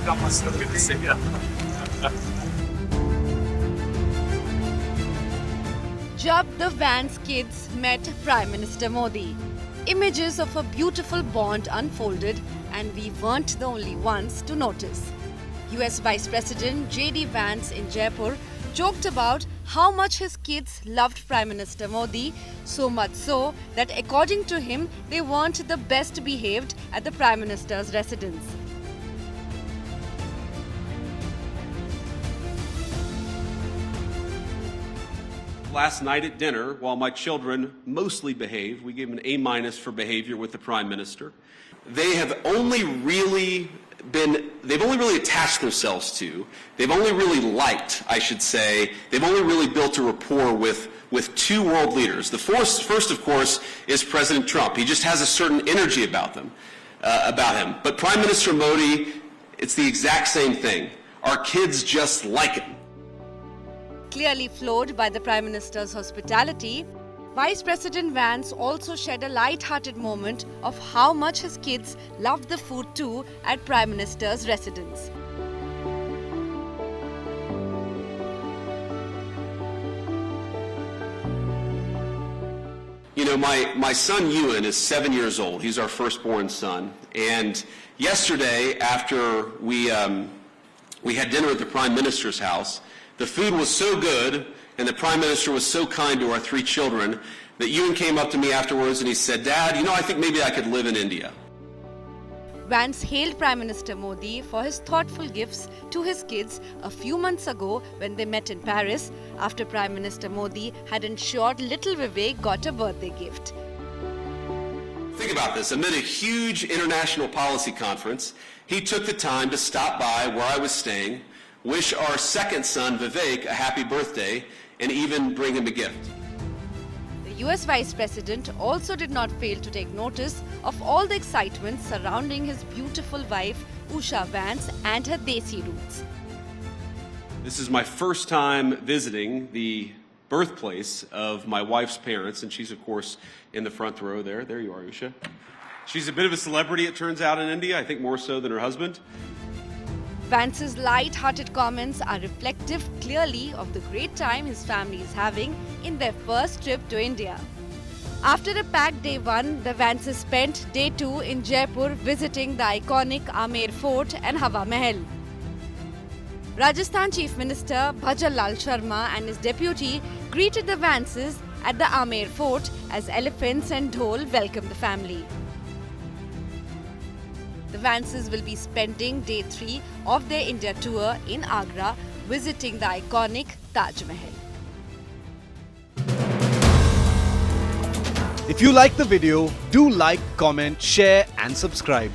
Good to see you. Jab the Vance kids met Prime Minister Modi. Images of a beautiful bond unfolded, and we weren't the only ones to notice. US Vice President JD Vance in Jaipur joked about how much his kids loved Prime Minister Modi, so much so that according to him, they weren't the best behaved at the Prime Minister's residence. Last night at dinner, while my children mostly behaved, we gave them an A- for behavior with the Prime Minister. They've only really attached themselves to, they've only really liked, I should say, they've only really built a rapport with two world leaders. The first, of course, is President Trump. He just has a certain energy about him. But Prime Minister Modi, it's the exact same thing. Our kids just like him. Clearly floored by the Prime Minister's hospitality, Vice President Vance also shared a light-hearted moment of how much his kids loved the food too at Prime Minister's residence. You know, my son Ewan is 7 years old. He's our firstborn son. And yesterday, after we had dinner at the Prime Minister's house, the food was so good and the Prime Minister was so kind to our three children that Ewan came up to me afterwards and he said, "Dad, you know, I think maybe I could live in India." Vance hailed Prime Minister Modi for his thoughtful gifts to his kids a few months ago when they met in Paris after Prime Minister Modi had ensured little Vivek got a birthday gift. Think about this. Amid a huge international policy conference, he took the time to stop by where I was staying, wish our second son, Vivek, a happy birthday, and even bring him a gift. The US Vice President also did not fail to take notice of all the excitement surrounding his beautiful wife, Usha Vance, and her desi roots. This is my first time visiting the birthplace of my wife's parents, and she's, of course, in the front row there. There you are, Usha. She's a bit of a celebrity, it turns out, in India, I think more so than her husband. Vance's light-hearted comments are reflective clearly of the great time his family is having in their first trip to India. After a packed day one, the Vances spent day two in Jaipur visiting the iconic Amer Fort and Hawa Mahal. Rajasthan Chief Minister Bhajar Lal Sharma and his deputy greeted the Vances at the Amer Fort as elephants and dhol welcomed the family. The Vances will be spending day 3 of their India tour in Agra, visiting the iconic Taj Mahal. If you like the video, do like, comment, share and subscribe.